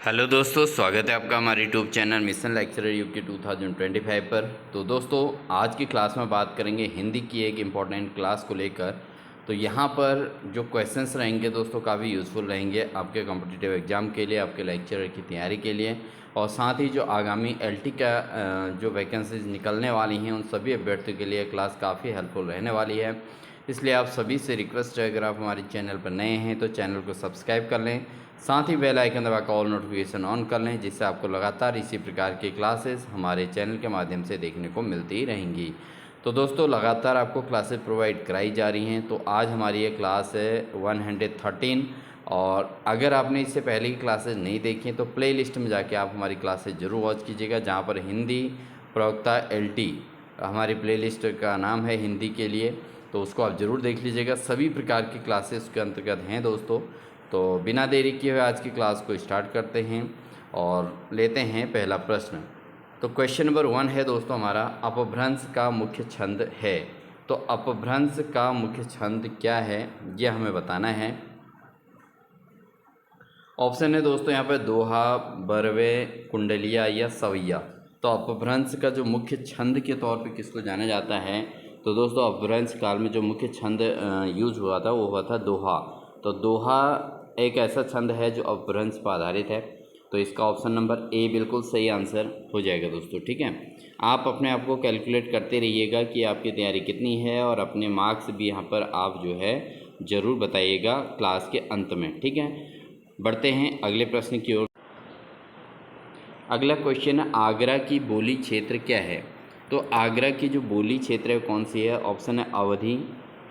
Hello दोस्तों, स्वागत है आपका हमारे YouTube channel mission lecturer UK 2025 पर। तो दोस्तों, आज की क्लास में बात करेंगे हिंदी की एक इम्पॉर्टेंट क्लास को लेकर। तो यहाँ पर जो क्वेश्चंस रहेंगे दोस्तों काफ़ी यूज़फुल रहेंगे आपके कॉम्पिटिटिव एग्ज़ाम के लिए, आपके लेक्चरर की तैयारी के लिए, और साथ ही जो आगामी एलटी का जो वैकेंसीज निकलने वाली हैं उन सभी अभ्यर्थियों के लिए क्लास काफ़ी हेल्पफुल रहने वाली है। इसलिए आप सभी से रिक्वेस्ट है, अगर आप हमारे चैनल पर नए हैं तो चैनल को सब्सक्राइब कर लें, साथ ही बेल आइकन दबाकर ऑल नोटिफिकेशन ऑन कर लें, जिससे आपको लगातार इसी प्रकार की क्लासेस हमारे चैनल के माध्यम से देखने को मिलती रहेंगी। तो दोस्तों, लगातार आपको क्लासेस प्रोवाइड कराई जा रही हैं। तो आज हमारी ये क्लास है 113, और अगर आपने इससे पहले की क्लासेस नहीं देखी हैं तो प्ले लिस्ट में जाके आप हमारी क्लासेस ज़रूर वॉच कीजिएगा, जहाँ पर हिंदी प्रवक्ता LT हमारी प्ले लिस्ट का नाम है हिंदी के लिए, तो उसको आप ज़रूर देख लीजिएगा। सभी प्रकार की क्लासेस के अंतर्गत हैं दोस्तों। तो बिना देरी किए हुए आज की क्लास को स्टार्ट करते हैं और लेते हैं पहला प्रश्न। तो क्वेश्चन नंबर 1 है दोस्तों हमारा, अपभ्रंश का मुख्य छंद है। तो अपभ्रंश का मुख्य छंद क्या है ये हमें बताना है। ऑप्शन है दोस्तों यहाँ पर दोहा, बरवे, कुंडलिया या सवैया। तो अपभ्रंश का जो मुख्य छंद के तौर पे किसको जाना जाता है, तो दोस्तों अपभ्रंश काल में जो मुख्य छंद यूज हुआ था वो हुआ था दोहा। तो दोहा एक ऐसा छंद है जो अपभ्रंश पर आधारित है। तो इसका ऑप्शन नंबर ए बिल्कुल सही आंसर हो जाएगा दोस्तों। ठीक है, आप अपने आप को कैलकुलेट करते रहिएगा कि आपकी तैयारी कितनी है, और अपने मार्क्स भी यहाँ पर आप जो है ज़रूर बताइएगा क्लास के अंत में। ठीक है, बढ़ते हैं अगले प्रश्न की ओर। अगला क्वेश्चन है, आगरा की बोली क्षेत्र क्या है। तो आगरा की जो बोली क्षेत्र है कौन सी है। ऑप्शन है अवधी,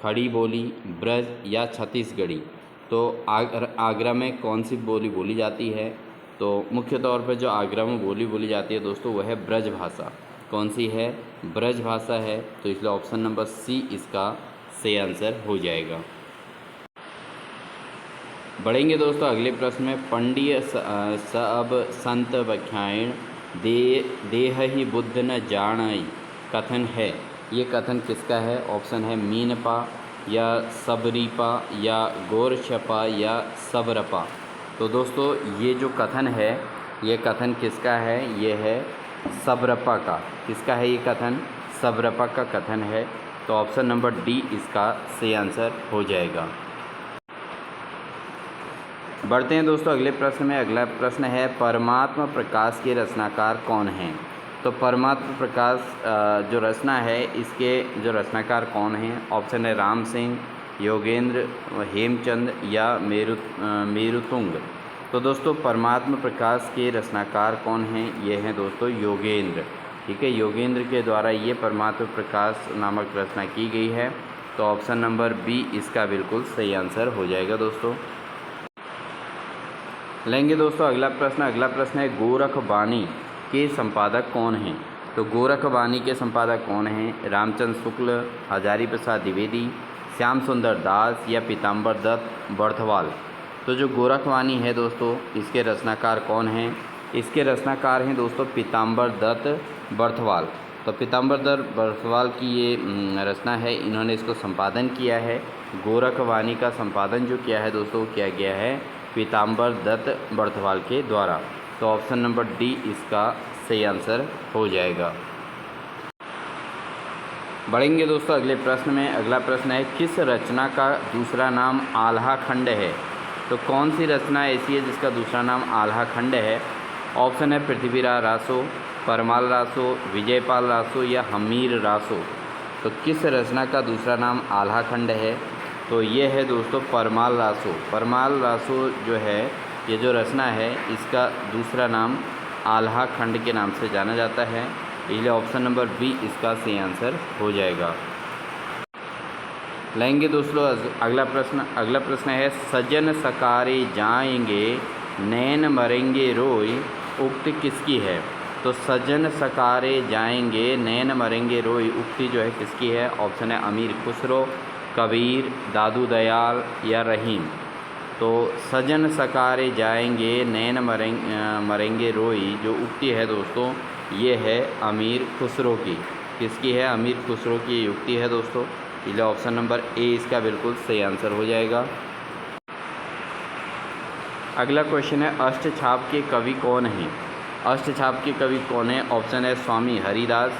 खड़ी बोली, ब्रज या छत्तीसगढ़ी। तो आगरा में कौन सी बोली बोली जाती है। तो मुख्य तौर पर जो आगरा में बोली जाती है दोस्तों वह है ब्रज भाषा। कौन सी है, ब्रज भाषा है। तो इसलिए ऑप्शन नंबर सी इसका सही आंसर हो जाएगा। बढ़ेंगे दोस्तों अगले प्रश्न में, पंडिय सब संत व्याख्यान देह ही बुद्ध न जानई कथन है। ये कथन किसका है। ऑप्शन है मीनपा या सबरीपा या गोरछपा या सबरपा। तो दोस्तों ये जो कथन है ये कथन किसका है, ये है सबरपा का। किसका है ये कथन, सबरपा का कथन है। तो ऑप्शन नंबर डी इसका सही आंसर हो जाएगा। बढ़ते हैं दोस्तों अगले प्रश्न में। अगला प्रश्न है, परमात्मा प्रकाश के रचनाकार कौन हैं। तो परमात्मा प्रकाश जो रचना है इसके जो रचनाकार कौन हैं। ऑप्शन है राम सिंह, योगेंद्र, हेमचंद या मेरुतुंग। तो दोस्तों परमात्मा प्रकाश के रचनाकार कौन हैं, ये हैं दोस्तों योगेंद्र। ठीक है, योगेंद्र के द्वारा ये परमात्मा प्रकाश नामक रचना की गई है। तो ऑप्शन नंबर बी इसका बिल्कुल सही आंसर हो जाएगा दोस्तों। लेंगे दोस्तों अगला प्रश्न है, गोरखबानी के संपादक कौन हैं। तो गोरखबानी के संपादक कौन हैं। रामचंद्र शुक्ल, हजारी प्रसाद द्विवेदी, श्याम सुंदर दास या पीताम्बर दत्त बर्थवाल। तो जो गोरखवाणी है दोस्तों इसके रचनाकार कौन हैं। इसके रचनाकार हैं दोस्तों पीताम्बर दत्त बर्थवाल। तो पीताम्बर दत्त बर्थवाल की ये रचना है, इन्होंने इसको संपादन किया है। गोरखवाणी का संपादन जो किया है दोस्तों किया गया है पीताम्बर दत्त बर्थवाल के द्वारा। तो ऑप्शन नंबर डी इसका सही आंसर हो जाएगा। बढ़ेंगे दोस्तों अगले प्रश्न में। अगला प्रश्न है, किस रचना का दूसरा नाम आल्हा खंड है। तो कौन सी रचना ऐसी है जिसका दूसरा नाम आल्हा खंड है। ऑप्शन है पृथ्वीराज रासो, परमाल रासो, विजयपाल रासो या हमीर रासो। तो किस रचना का दूसरा नाम आल्हा खंड है। तो ये है दोस्तों परमाल रासो। परमाल रासो जो है ये जो रचना है इसका दूसरा नाम आल्हा खंड के नाम से जाना जाता है। इसलिए ऑप्शन नंबर बी इसका सही आंसर हो जाएगा। लेंगे दोस्तों अगला प्रश्न है, सजन सकारे जाएंगे नैन मरेंगे रोई उक्ति किसकी है। तो सजन सकारे जाएंगे नैन मरेंगे रोई उक्ति जो है किसकी है। ऑप्शन है अमीर खुसरो, कबीर, दादू दयाल या रहीम। तो सजन सकारे जाएंगे नैन मरेंगे रोई जो उक्ति है दोस्तों ये है अमीर खुसरो की। किसकी है, अमीर खुसरो की उक्ति है दोस्तों। इसलिए ऑप्शन नंबर ए इसका बिल्कुल सही आंसर हो जाएगा। अगला क्वेश्चन है अष्टछाप के कवि कौन हैं। अष्टछाप के कवि कौन हैं। ऑप्शन है स्वामी हरिदास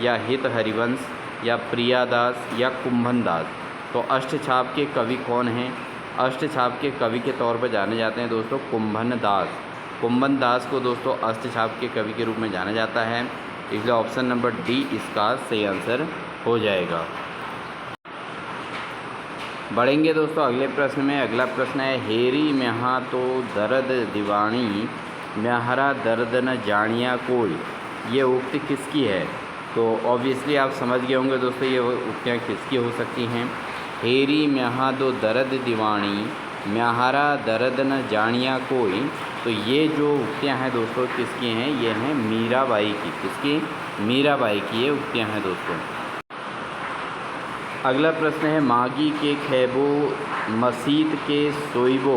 या हित हरिवंश या प्रियादास या कुंभन दास। तो अष्टछाप के कवि कौन हैं। अष्टछाप के कवि के तौर पर जाने जाते हैं दोस्तों कुंभन दास। कुंभन दास को दोस्तों अष्टछाप के कवि के रूप में जाना जाता है, इसलिए ऑप्शन नंबर डी इसका सही आंसर हो जाएगा। बढ़ेंगे दोस्तों अगले प्रश्न में। अगला प्रश्न है हेरी म्याहा तो दर्द दीवानी म्याहरा दर्द न जानिया कोई। ये उक्ति किसकी है। तो ऑब्वियसली आप समझ गए होंगे दोस्तों ये उक्तियाँ किसकी हो सकती हैं। हेरी म्याहा दो दर्द दीवानी म्याहरा दर्द न जानिया कोई। तो ये जो उक्तियाँ हैं दोस्तों किसकी हैं। ये हैं मीराबाई की। किसकी। मीराबाई की ये उक्तियाँ हैं दोस्तों। अगला प्रश्न है मागी के खैबो मसीत के सोइबो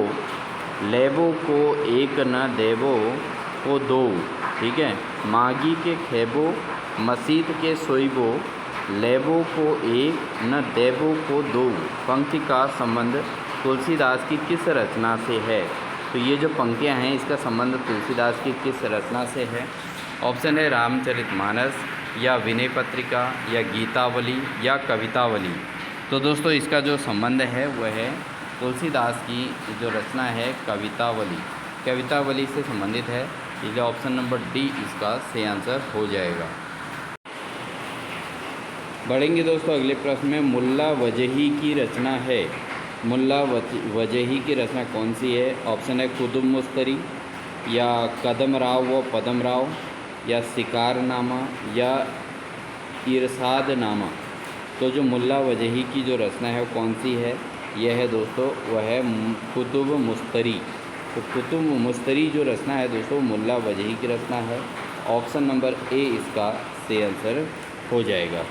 लेबो को एक न देबो को दो। ठीक है। मागी के खैबो मसीत के सोइबो लेबो को एक न देबो को दो पंक्ति का संबंध तुलसीदास की किस रचना से है। तो ये जो पंक्तियाँ हैं इसका संबंध तुलसीदास की किस रचना से है। ऑप्शन है रामचरितमानस या विनय पत्रिका या गीतावली या कवितावली। तो दोस्तों इसका जो संबंध है वह है तुलसीदास की जो रचना है कवितावली। कवितावली से संबंधित है, इसलिए ऑप्शन नंबर डी इसका सही आंसर हो जाएगा। बढ़ेंगे दोस्तों अगले प्रश्न में। मुल्ला वजही की रचना है। मुल्ला वजही की रचना कौन सी है। ऑप्शन है कुतुब मुस्तरी या कदम राव व पदम राव या शिकारनामा या इरशाद नामा। तो जो मुल्ला वजही की जो रचना है वो कौन सी है। यह है दोस्तों वह है कुतुब मुस्तरी। तो कुतुब मुस्तरी जो रचना है दोस्तों मुल्ला वजही की रचना है। ऑप्शन नंबर ए इसका सही आंसर हो जाएगा।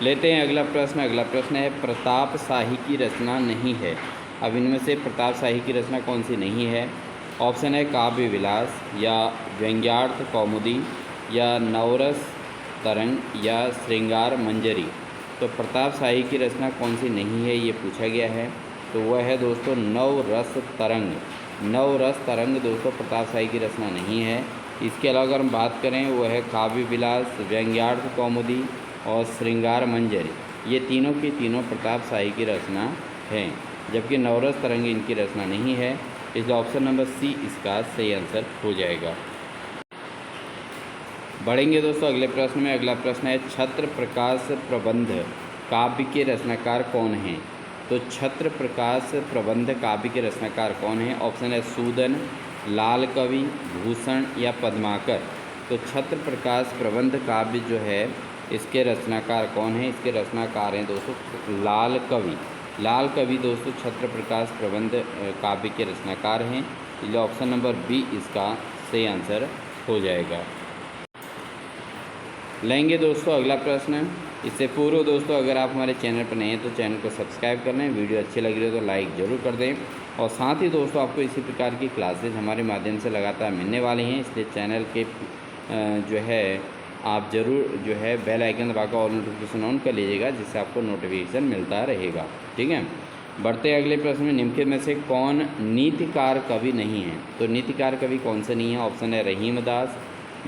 लेते हैं अगला प्रश्न। अगला प्रश्न है प्रताप शाही की रचना नहीं है। अब इनमें से प्रताप शाही की रचना कौन सी नहीं है। ऑप्शन है काव्य विलास या व्यंग्यार्थ कौमुदी या नवरस तरंग या श्रृंगार मंजरी। तो प्रताप शाही की रचना कौन सी नहीं है ये पूछा गया है। तो वह है दोस्तों नवरस तरंग। नवरस तरंग दोस्तों प्रताप शाही की रचना नहीं है। इसके अलावा अगर हम बात करें वह है काव्य विलास व्यंग्यार्थ कौमुदी और श्रृंगार मंजरी। ये तीनों की तीनों प्रताप शाही की रचना हैं, जबकि नवरस तरंग इनकी रचना नहीं है, इसलिए ऑप्शन नंबर सी इसका सही आंसर हो जाएगा। बढ़ेंगे दोस्तों अगले प्रश्न में। अगला प्रश्न है छत्र प्रकाश प्रबंध काव्य के रचनाकार कौन हैं। तो छत्र प्रकाश प्रबंध काव्य के रचनाकार कौन हैं। ऑप्शन है सूदन लाल कवि भूषण या पद्माकर। तो छत्र प्रकाश प्रबंध काव्य जो है इसके रचनाकार कौन हैं। इसके रचनाकार हैं दोस्तों लाल कवि। लाल कवि दोस्तों छत्र प्रकाश प्रबंध काव्य के रचनाकार हैं, इसलिए ऑप्शन नंबर बी इसका सही आंसर हो जाएगा। लेंगे दोस्तों अगला प्रश्न। इससे पूर्व दोस्तों अगर आप हमारे चैनल पर नए हैं तो चैनल को सब्सक्राइब कर लें, वीडियो अच्छी लगी हो तो लाइक ज़रूर कर दें, और साथ ही दोस्तों आपको इसी प्रकार की क्लासेज हमारे माध्यम से लगातार मिलने वाली हैं, इसलिए चैनल के जो है आप ज़रूर जो है बेल आइकन दबाकर ऑल नोटिफिकेशन ऑन कर लीजिएगा, जिससे आपको नोटिफिकेशन मिलता रहेगा। ठीक है। बढ़ते अगले प्रश्न में। निम्नलिखित में से कौन नीतिकार कवि नहीं है। तो नीतिकार कवि कौन से नहीं है। ऑप्शन है रहीमदास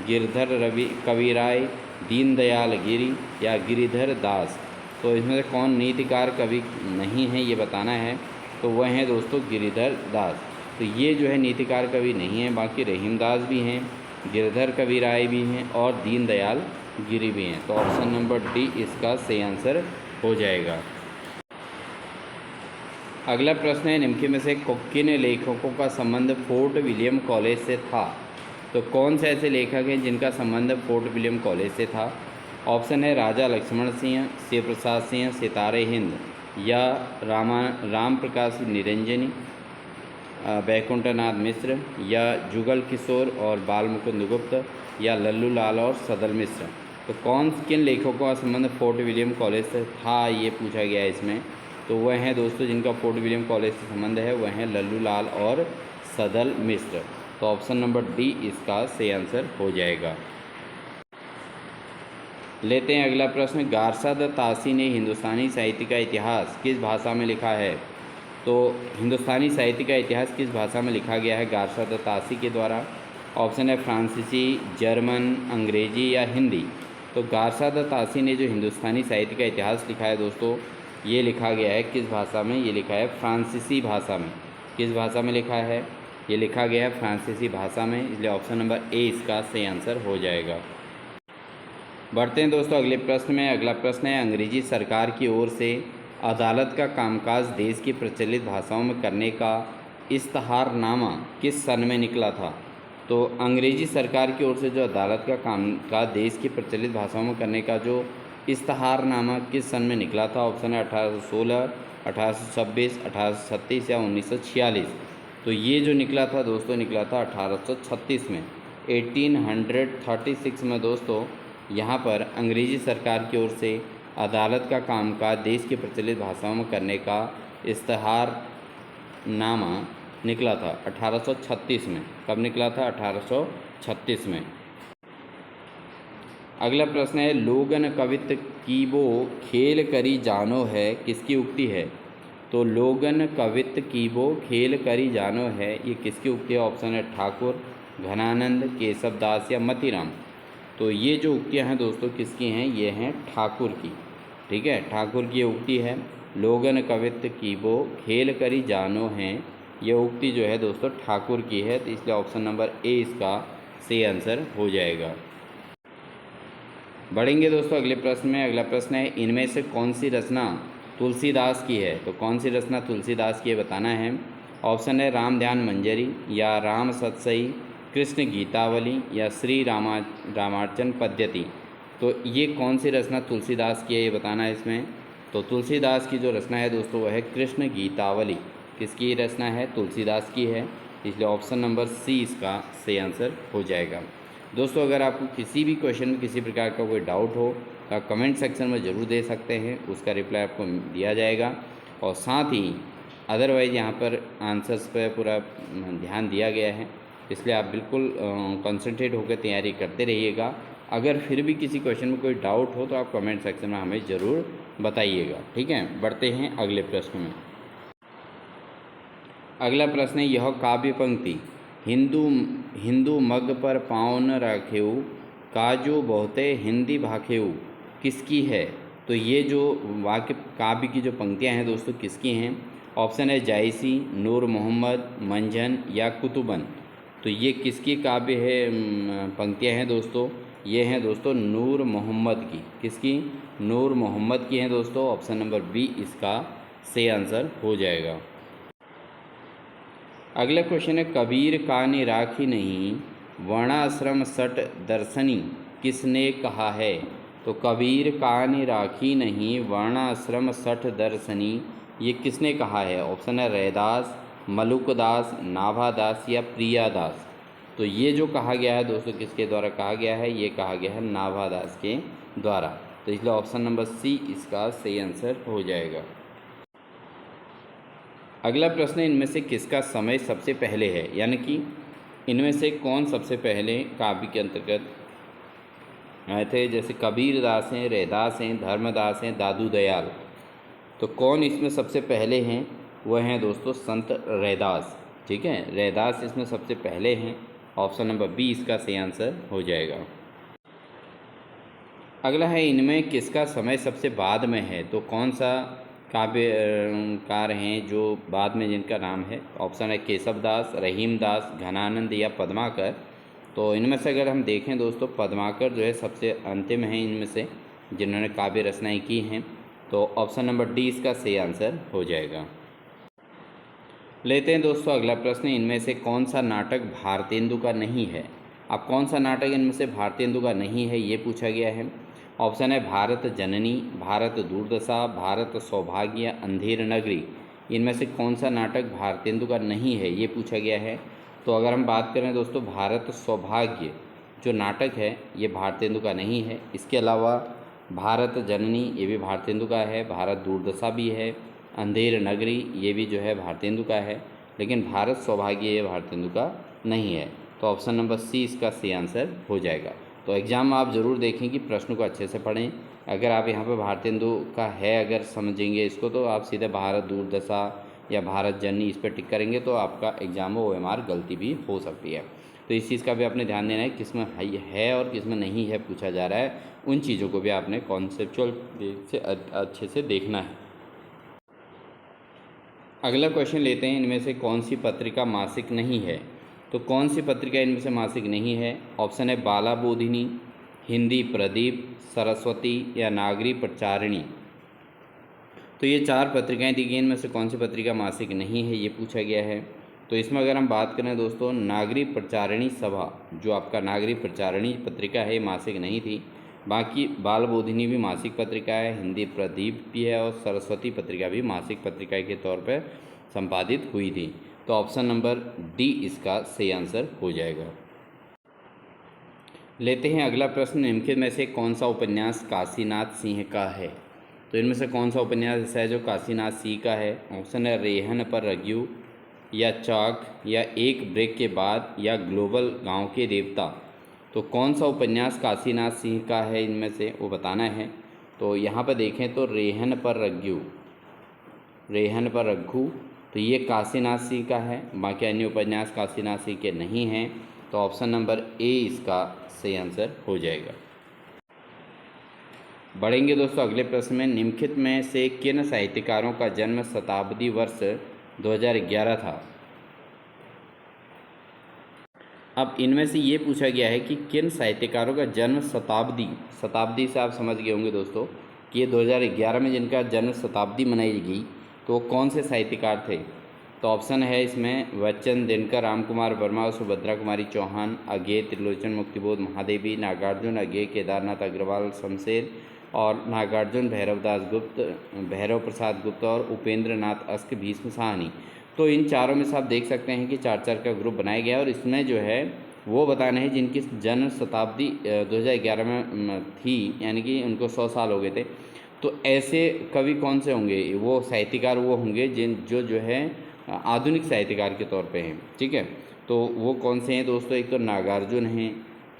गिरधर कविराय दीनदयाल गिरी या गिरिधर दास। तो इसमें से कौन नीतिकार कवि नहीं है ये बताना है। तो वह हैं दोस्तों गिरिधर दास। तो ये जो है नीतिकार कवि नहीं है, बाकी रहीमदास भी हैं, गिरधर कविराय भी हैं और दीनदयाल गिरी भी हैं। तो ऑप्शन नंबर डी इसका सही आंसर हो जाएगा। अगला प्रश्न है निम्नलिखित में से किन लेखकों का संबंध फोर्ट विलियम कॉलेज से था। तो कौन से ऐसे लेखक हैं जिनका संबंध फोर्ट विलियम कॉलेज से था। ऑप्शन है राजा लक्ष्मण सिंह शिव प्रसाद सिंह सितारे हिंद या राम प्रकाश निरंजनी बैकुंठनाथ मिश्र या जुगल किशोर और बाल मुकुंद गुप्त या लल्लू लाल और सदल मिश्र। तो किन लेखकों का संबंध फोर्ट विलियम कॉलेज से था ये पूछा गया है इसमें। तो वह हैं दोस्तों जिनका फोर्ट विलियम कॉलेज से संबंध है, वह हैं लल्लू लाल और सदल मिश्र। तो ऑप्शन नंबर डी इसका सही आंसर हो जाएगा। लेते हैं अगला प्रश्न। गारसा द तासी ने हिंदुस्तानी साहित्य का इतिहास किस भाषा में लिखा है। तो हिंदुस्तानी साहित्य का इतिहास किस भाषा में लिखा गया है? गारशा तासी के द्वारा। ऑप्शन है फ्रांसीसी, जर्मन, अंग्रेजी या हिंदी। तो गारशा तासी ने जो हिंदुस्तानी साहित्य का इतिहास लिखा है दोस्तों, ये लिखा गया है किस भाषा में? ये लिखा है फ्रांसीसी भाषा में। किस भाषा में लिखा है? ये लिखा गया है फ्रांसीसी भाषा में, इसलिए ऑप्शन नंबर ए इसका सही आंसर हो जाएगा। बढ़ते हैं दोस्तों अगले प्रश्न में। अगला प्रश्न है, अंग्रेजी सरकार की ओर से अदालत का कामकाज देश की प्रचलित भाषाओं में करने का इश्तहारनामा किस सन में निकला था? तो अंग्रेजी सरकार की ओर से जो अदालत का कामकाज देश की प्रचलित भाषाओं में करने का जो इश्तहारनामा किस सन में निकला था? ऑप्शन है 1816, 1826, 1836 या 1946। तो ये जो निकला था दोस्तों, निकला था 1836 में। 1836 में दोस्तों यहाँ पर अंग्रेजी सरकार की ओर से अदालत का कामकाज देश की प्रचलित भाषाओं में करने का इश्तहारनामा निकला था 1836 में। कब निकला था? 1836 में। अगला प्रश्न है, लोगन कवित कीबो खेल करी जानो है किसकी उक्ति है? तो लोगन कवित कीबो खेल करी जानो है, ये किसकी उक्ति है? ऑप्शन है ठाकुर, घनानंद, केशवदास या मतीराम। तो ये जो उक्तियाँ हैं दोस्तों किसकी हैं? ये हैं ठाकुर की। ठीक है, ठाकुर की उक्ति है लोगन कवित कीबो खेल करी जानो हैं। ये उक्ति जो है दोस्तों ठाकुर की है, तो इसलिए ऑप्शन नंबर ए इसका सही आंसर हो जाएगा। बढ़ेंगे दोस्तों अगले प्रश्न में। अगला प्रश्न है, इनमें से कौन सी रचना तुलसीदास की है? तो कौन सी रचना तुलसीदास की है बताना है। ऑप्शन है राम ध्यान मंजरी या राम सतसई, कृष्ण गीतावली या श्री रामार्चन पद्धति। तो ये कौन सी रचना तुलसीदास की है ये बताना है इसमें। तो तुलसीदास की जो रचना है दोस्तों वह है कृष्ण गीतावली। किसकी रचना है? तुलसीदास की है, इसलिए ऑप्शन नंबर सी इसका सही आंसर हो जाएगा। दोस्तों अगर आपको किसी भी क्वेश्चन में किसी प्रकार का कोई डाउट हो तो आप कमेंट सेक्शन में ज़रूर दे सकते हैं, उसका रिप्लाई आपको दिया जाएगा। और साथ ही अदरवाइज़ यहाँ पर आंसर्स पर पूरा ध्यान दिया गया है, इसलिए आप बिल्कुल कंसंट्रेट होकर तैयारी करते रहिएगा। अगर फिर भी किसी क्वेश्चन में कोई डाउट हो तो आप कमेंट सेक्शन में हमें ज़रूर बताइएगा। ठीक है, बढ़ते हैं अगले प्रश्न में। अगला प्रश्न है, यह काव्य पंक्ति हिंदू मग पर पाँव न राखेऊ, काजो बहुते हिंदी भाखेऊ किसकी है? तो ये जो वाक्य काव्य की जो पंक्तियाँ हैं दोस्तों किसकी हैं? ऑप्शन है जायसी, नूर मोहम्मद, मंझन या कुतुबन। तो ये किसकी काव्य है पंक्तियाँ हैं दोस्तों? ये हैं दोस्तों नूर मोहम्मद की। किसकी? नूर मोहम्मद की हैं दोस्तों, ऑप्शन नंबर बी इसका सही आंसर हो जाएगा। अगला क्वेश्चन है, कबीर का ने राखी नहीं वर्णाश्रम सट दर्शनी किसने कहा है? तो कबीर का ने राखी नहीं वर्णाश्रम सठ दर्शनी, ये किसने कहा है? ऑप्शन है रैदास, मलुकदास, नाभादास या प्रियादास। तो ये जो कहा गया है दोस्तों किसके द्वारा कहा गया है? ये कहा गया है नाभादास के द्वारा, तो इसलिए ऑप्शन नंबर सी इसका सही आंसर हो जाएगा। अगला प्रश्न, इनमें से किसका समय सबसे पहले है? यानी कि इनमें से कौन सबसे पहले काव्य के अंतर्गत आए थे? जैसे कबीर दास हैं, रैदास हैं, धर्मदास हैं, दादू दयाल। तो कौन इसमें सबसे पहले हैं? वह हैं दोस्तों संत रैदास। ठीक है, रैदास इसमें सबसे पहले हैं, ऑप्शन नंबर बी इसका सही आंसर हो जाएगा। अगला है, इनमें किसका समय सबसे बाद में है? तो कौन सा काव्यकार हैं जो बाद में जिनका नाम है? ऑप्शन है केशवदास, रहीमदास, घनानंद या पद्माकर। तो इनमें से अगर हम देखें दोस्तों, पद्माकर जो है सबसे अंतिम है इनमें से जिन्होंने काव्य रचनाएँ की हैं, तो ऑप्शन नंबर डी इसका सही आंसर हो जाएगा। लेते हैं दोस्तों अगला प्रश्न, इनमें से कौन सा नाटक भारतेंदु का नहीं है? अब कौन सा नाटक इनमें से भारतेंदु का नहीं है ये पूछा गया है। ऑप्शन है भारत जननी, भारत दुर्दशा, भारत सौभाग्य, अंधेर नगरी। इनमें से कौन सा नाटक भारतेंदु का नहीं है ये पूछा गया है। तो अगर हम बात करें दोस्तों, भारत सौभाग्य जो नाटक है ये भारतेंदु का नहीं है। इसके अलावा भारत जननी ये भी भारतेंदु का है, भारत दुर्दशा भी है, अंधेर नगरी ये भी जो है भारतेंदु का है, लेकिन भारत सौभाग्य ये भारतेंदु का नहीं है। तो ऑप्शन नंबर सी इसका सही आंसर हो जाएगा। तो एग्ज़ाम में आप ज़रूर देखें कि प्रश्न को अच्छे से पढ़ें। अगर आप यहाँ पे भारतेंदु का है अगर समझेंगे इसको, तो आप सीधे भारत दुर्दशा या भारत जननी, इस पर टिक करेंगे तो आपका एग्ज़ाम में OMR गलती भी हो सकती है। तो इस चीज़ का भी आपने ध्यान देना है, किस में है और किस में नहीं है पूछा जा रहा है, उन चीज़ों को भी आपने कॉन्सेप्चुअल से अच्छे से देखना है। अगला क्वेश्चन लेते हैं, इनमें से कौन सी पत्रिका मासिक नहीं है। तो कौन सी पत्रिका इनमें से मासिक नहीं है? ऑप्शन है बाला बोधिनी, हिंदी प्रदीप, सरस्वती या नागरी प्रचारिणी। तो ये 4 पत्रिकाएं दी गई, इनमें से कौन सी पत्रिका मासिक नहीं है, ये पूछा गया है। तो इसमें अगर हम बात करें दोस्तों, नागरी प्रचारिणी सभा, जो आपका नागरी प्रचारिणी पत्रिका है, मासिक नहीं थी। बाकी बाल बोधिनी भी मासिक पत्रिका है, हिंदी प्रदीप भी है और सरस्वती पत्रिका भी मासिक पत्रिका के तौर पर संपादित हुई थी। तो ऑप्शन नंबर डी इसका सही आंसर हो जाएगा। लेते हैं अगला प्रश्न, निम्नलिखित में से कौन सा उपन्यास काशीनाथ सिंह का है। तो इनमें से कौन सा उपन्यास ऐसा है जो काशीनाथ सिंह का है? ऑप्शन है रेहन पर रग्यू, या चौक, या एक ब्रेक के बाद, या ग्लोबल गांव के देवता। तो कौन सा उपन्यास काशीनाथ सिंह का है इनमें से, वो बताना है। तो यहाँ पर देखें तो रेहन पर रग्यू, रेहन पर रघु, तो ये काशीनाथ सिंह का है। बाकी अन्य उपन्यास काशीनाथ सिंह के नहीं हैं। तो ऑप्शन नंबर ए इसका सही आंसर हो जाएगा। बढ़ेंगे दोस्तों अगले प्रश्न में, निम्नलिखित में से किन साहित्यकारों का जन्म शताब्दी वर्ष 2011 था। अब इनमें से ये पूछा गया है कि किन साहित्यकारों का जन्म शताब्दी से आप समझ गए होंगे दोस्तों कि ये 2011 में जिनका जन्म शताब्दी मनाई गई, तो कौन से साहित्यकार थे। तो ऑप्शन है इसमें बच्चन, दिनकर, राम कुमार वर्मा और सुभद्रा कुमारी चौहान, अज्ञेय, त्रिलोचन, मुक्तिबोध महादेवी, नागार्जुन, अज्ञेय, केदारनाथ अग्रवाल, शमशेर और नागार्जुन, भैरव प्रसाद गुप्त और उपेंद्र नाथ अस्क, भीष्म साहनी। तो इन चारों में से आप देख सकते हैं कि 4-4 का ग्रुप बनाया गया है और इसमें जो है वो बताना है जिनकी जन्म शताब्दी 2011 में थी, यानी कि उनको 100 साल हो गए थे। तो ऐसे कवि कौन से होंगे, वो साहित्यकार वो होंगे जो है आधुनिक साहित्यकार के तौर पे हैं। ठीक है, तो वो कौन से हैं दोस्तों? एक तो नागार्जुन हैं,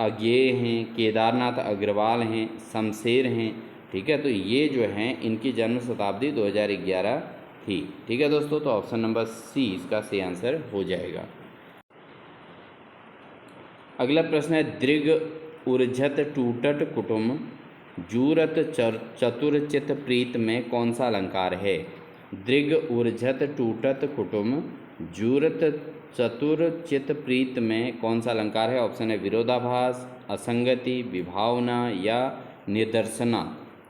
अज्ञेय हैं, केदारनाथ अग्रवाल हैं, शमशेर हैं। ठीक है, तो ये जो हैं इनकी जन्म शताब्दी 2011 थी। ठीक है दोस्तों, तो ऑप्शन नंबर सी इसका सही आंसर हो जाएगा। अगला प्रश्न है, दृग ऊर्जत टूटट कुटुम जूरत चतुरचित प्रीत में कौन सा अलंकार है। दृग ऊर्जत टूटत कुटुम जूरत चतुरचित प्रीत में कौन सा अलंकार है। ऑप्शन है विरोधाभास, असंगति, विभावना या निदर्शना।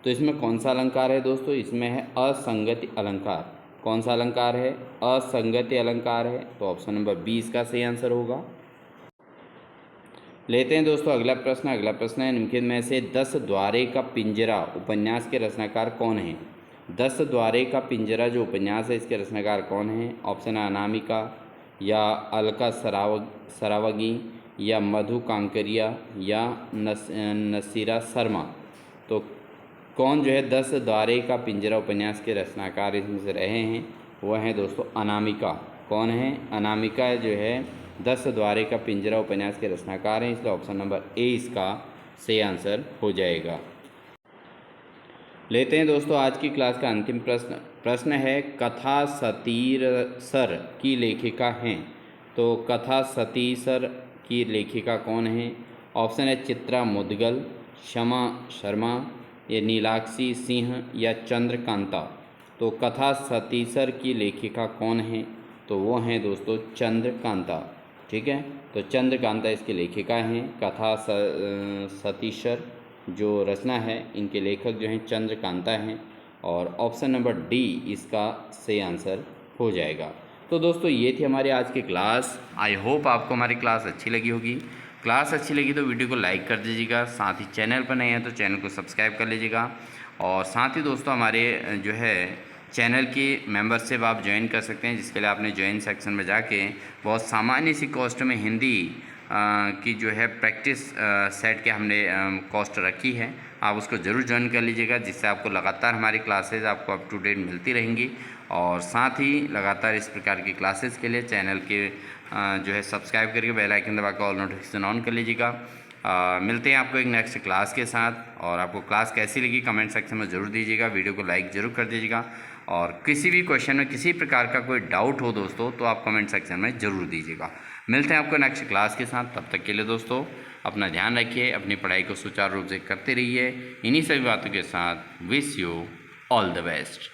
तो इसमें कौन सा अलंकार है दोस्तों? इसमें है असंगति अलंकार। कौन सा अलंकार है? असंगति अलंकार है। तो ऑप्शन नंबर बी इसका सही आंसर होगा। लेते हैं दोस्तों अगला प्रश्न है, निम्नलिखित में से 10 द्वारे का पिंजरा उपन्यास के रचनाकार कौन है। 10 द्वारे का पिंजरा जो उपन्यास है इसके रचनाकार कौन है। ऑप्शन है अनामिका, या अलका सरावगी, या मधु कांकरिया, या नसीरा शर्मा। तो कौन जो है 10 द्वारे का पिंजरा उपन्यास के रचनाकार इसमें से रहे हैं, वह हैं दोस्तों अनामिका। कौन है? अनामिका जो है 10 द्वारे का पिंजरा उपन्यास के रचनाकार हैं, इसलिए ऑप्शन नंबर ए इसका सही आंसर हो जाएगा। लेते हैं दोस्तों आज की क्लास का अंतिम प्रश्न है, कथा सतीसर की लेखिका हैं। तो कथा सतीसर की लेखिका कौन है। ऑप्शन है चित्रा मुदगल, क्षमा शर्मा, या नीलाक्षी सिंह, या चंद्रकांता। तो कथा सतीसर की लेखिका कौन है? तो वो हैं दोस्तों चंद्रकांता। ठीक है, तो चंद्रकांता इसकी लेखिका हैं। कथा सतीसर जो रचना है इनके लेखक जो हैं चंद्रकांता हैं, और ऑप्शन नंबर डी इसका सही आंसर हो जाएगा। तो दोस्तों ये थी हमारी आज की क्लास। आई होप आपको हमारी क्लास अच्छी लगी होगी। क्लास अच्छी लगी तो वीडियो को लाइक कर दीजिएगा, साथ ही चैनल पर नए हैं तो चैनल को सब्सक्राइब कर लीजिएगा, और साथ ही दोस्तों हमारे जो है चैनल की मेंबरशिप आप ज्वाइन कर सकते हैं, जिसके लिए आपने ज्वाइन सेक्शन में जाके बहुत सामान्य सी कॉस्ट में हिंदी की जो है प्रैक्टिस सेट के हमने कॉस्ट रखी है, आप उसको ज़रूर ज्वाइन कर लीजिएगा, जिससे आपको लगातार हमारी क्लासेज आपको अप टू डेट मिलती रहेंगी। और साथ ही लगातार इस प्रकार की क्लासेस के लिए चैनल के जो है सब्सक्राइब करके बेल आइकन दबा कर ऑल नोटिफिकेशन ऑन कर लीजिएगा। मिलते हैं आपको एक नेक्स्ट क्लास के साथ, और आपको क्लास कैसी लगी कमेंट सेक्शन में ज़रूर दीजिएगा, वीडियो को लाइक ज़रूर कर दीजिएगा, और किसी भी क्वेश्चन में किसी प्रकार का कोई डाउट हो दोस्तों तो आप कमेंट सेक्शन में ज़रूर दीजिएगा। मिलते हैं आपको नेक्स्ट क्लास के साथ, तब तक के लिए दोस्तों अपना ध्यान रखिए, अपनी पढ़ाई को सुचारू रूप से करते रहिए। इन्हीं सभी बातों के साथ wish you all the best.